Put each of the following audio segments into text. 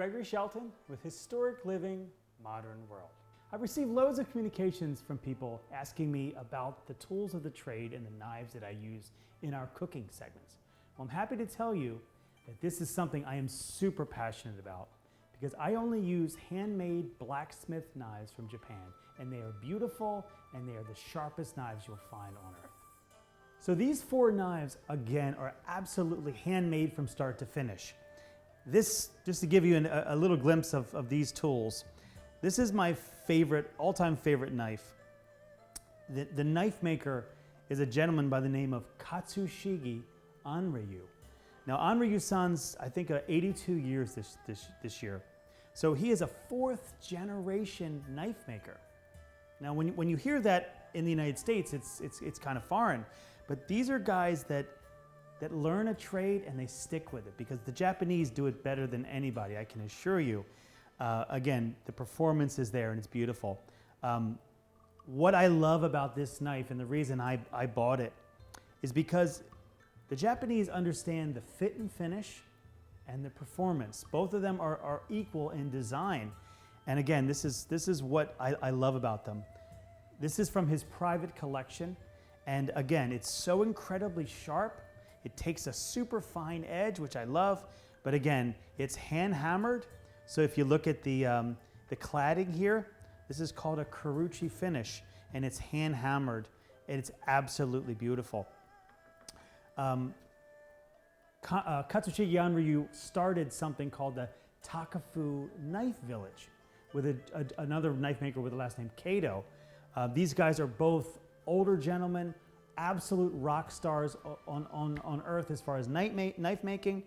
Gregory Shelton with Historic Living, Modern World. I've received loads of communications from people asking me about the tools of the trade and the knives that I use in our cooking segments. Well, I'm happy to tell you that this is something I am super passionate about because I only use handmade blacksmith knives from Japan, and they are beautiful and they are the sharpest knives you'll find on earth. So these 4 knives, again, are absolutely handmade from start to finish. This, just to give you a little glimpse of these tools, this is my favorite, all-time favorite knife. The knife maker is a gentleman by the name of Katsushige Anryu. Now, Anryu-san's, I think, 82 years this year. So he is a 4th generation knife maker. Now, when you hear that in the United States, it's kind of foreign. But these are guys that learn a trade and they stick with it because the Japanese do it better than anybody, I can assure you. Again, the performance is there and it's beautiful. What I love about this knife and the reason I bought it is because the Japanese understand the fit and finish and the performance. Both of them are equal in design. And again, this is what I love about them. This is from his private collection. And again, it's so incredibly sharp. It takes a super fine edge, which I love. But again, it's hand hammered. So if you look at the cladding here, this is called a karuchi finish, and it's hand hammered, and it's absolutely beautiful. Katsushige Anryu started something called the Takafu Knife Village with another knife maker with the last name Kato. These guys are both older gentlemen, absolute rock stars on earth as far as knife making,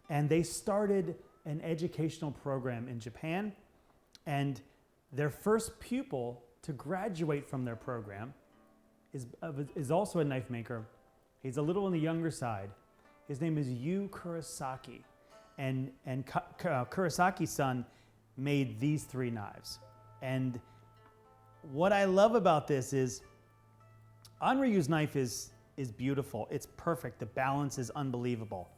and they started an educational program in Japan, and their first pupil to graduate from their program is also a knife maker. He's a little on the younger side. His name is Yu Kurosaki, and Kurosaki's made these 3 knives. And what I love about this is Anryu's knife is beautiful. It's perfect. The balance is unbelievable.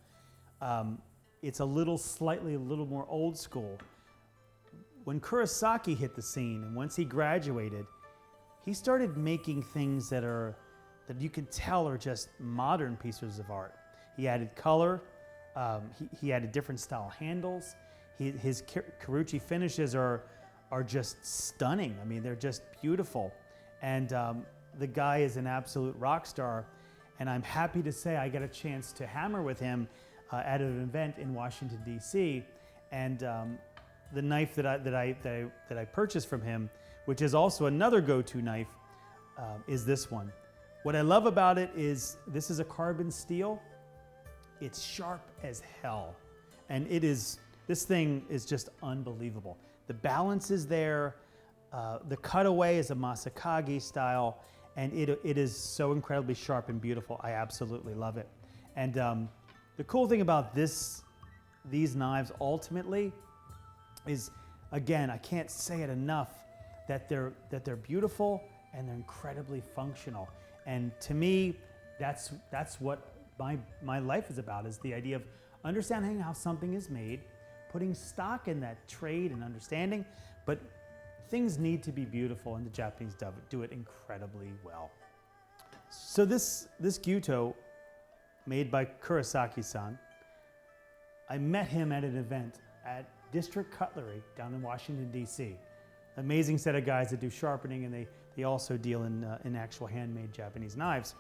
It's a little more old school. When Kurosaki hit the scene and once he graduated, he started making things that you can tell are just modern pieces of art. He added color. He added different style handles. His karuchi finishes are just stunning. I mean, they're just beautiful. And the guy is an absolute rock star. And I'm happy to say I got a chance to hammer with him at an event in Washington, D.C. And the knife that I purchased from him, which is also another go-to knife, is this one. What I love about it is this is a carbon steel. It's sharp as hell. And this thing is just unbelievable. The balance is there. The cutaway is a Masakage style, and it is so incredibly sharp and beautiful. I absolutely love it. And the cool thing about these knives ultimately is, again, I can't say it enough, that they're beautiful and they're incredibly functional. And to me, that's what my life is about, is the idea of understanding how something is made, putting stock in that trade and understanding, but things need to be beautiful, and the Japanese do it incredibly well. So this gyuto, made by Kurosaki-san, I met him at an event at District Cutlery down in Washington, D.C. Amazing set of guys that do sharpening, and they also deal in actual handmade Japanese knives.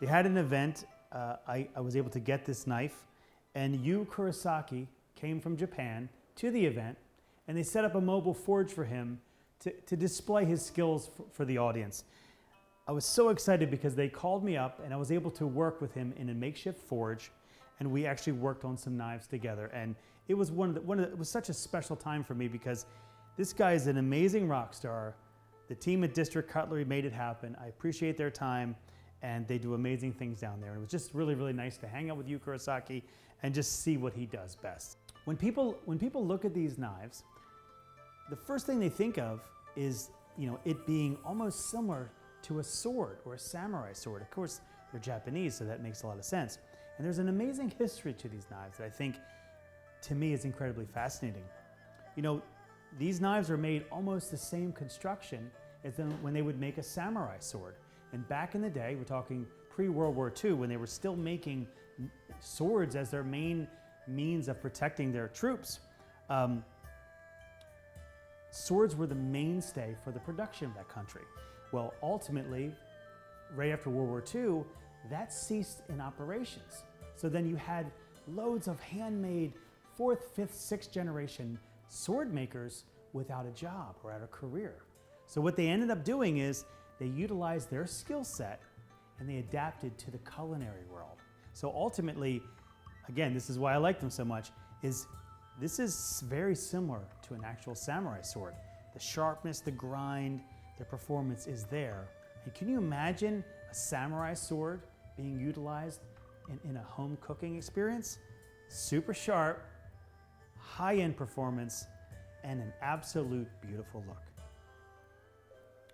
They had an event. I was able to get this knife, and Yu Kurosaki came from Japan to the event, and they set up a mobile forge for him to display his skills for the audience. I was so excited because they called me up and I was able to work with him in a makeshift forge, and we actually worked on some knives together. And it was it was such a special time for me because this guy is an amazing rock star. The team at District Cutlery made it happen. I appreciate their time, and they do amazing things down there. And it was just really, really nice to hang out with Yu Kurosaki and just see what he does best. When people look at these knives, the first thing they think of is, it being almost similar to a sword or a samurai sword. Of course, they're Japanese, so that makes a lot of sense. And there's an amazing history to these knives that I think, to me, is incredibly fascinating. You know, these knives are made almost the same construction as when they would make a samurai sword. And back in the day, we're talking pre-World War II, when they were still making swords as their main means of protecting their troops, swords were the mainstay for the production of that country. Well, ultimately, right after World War II, that ceased in operations. So then you had loads of handmade 4th, 5th, 6th generation sword makers without a job or out of career. So what they ended up doing is they utilized their skill set and they adapted to the culinary world. So ultimately, again, this is why I like them so much, this is very similar to an actual samurai sword. The sharpness, the grind, the performance is there. And can you imagine a samurai sword being utilized in a home cooking experience? Super sharp, high-end performance, and an absolute beautiful look.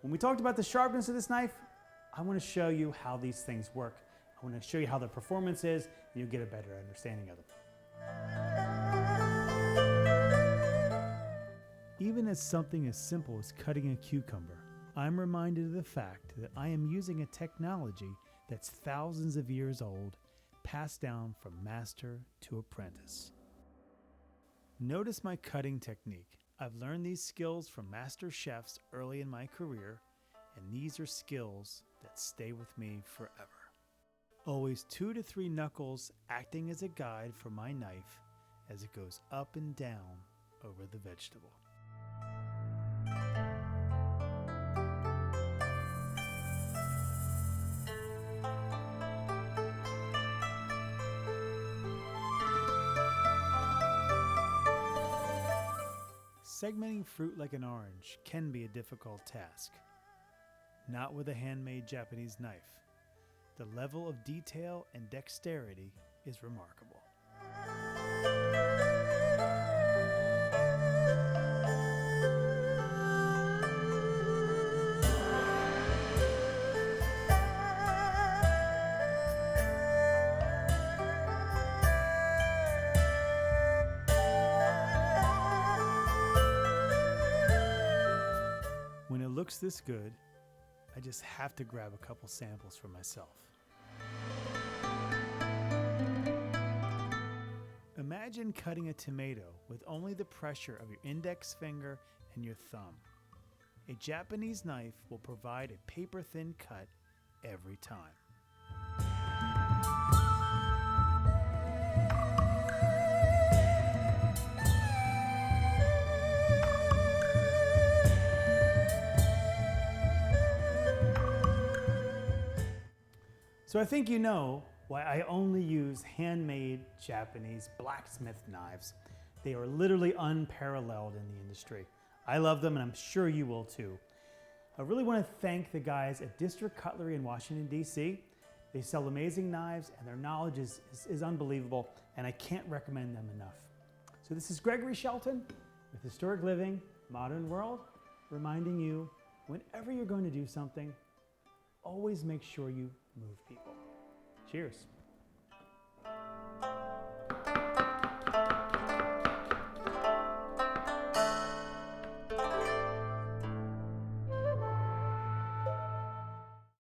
When we talked about the sharpness of this knife, I want to show you how these things work. I want to show you how the performance is, and you'll get a better understanding of them. Even as something as simple as cutting a cucumber, I'm reminded of the fact that I am using a technology that's thousands of years old, passed down from master to apprentice. Notice my cutting technique. I've learned these skills from master chefs early in my career, and these are skills that stay with me forever. Always 2 to 3 knuckles acting as a guide for my knife as it goes up and down over the vegetable. Segmenting fruit like an orange can be a difficult task. Not with a handmade Japanese knife. The level of detail and dexterity is remarkable. When it looks this good, I just have to grab a couple samples for myself. Imagine cutting a tomato with only the pressure of your index finger and your thumb. A Japanese knife will provide a paper-thin cut every time. So I think you know why I only use handmade Japanese blacksmith knives. They are literally unparalleled in the industry. I love them, and I'm sure you will too. I really want to thank the guys at District Cutlery in Washington, D.C. They sell amazing knives, and their knowledge is unbelievable, and I can't recommend them enough. So this is Gregory Shelton with Historic Living, Modern World, reminding you, whenever you're going to do something, always make sure you move people. Cheers.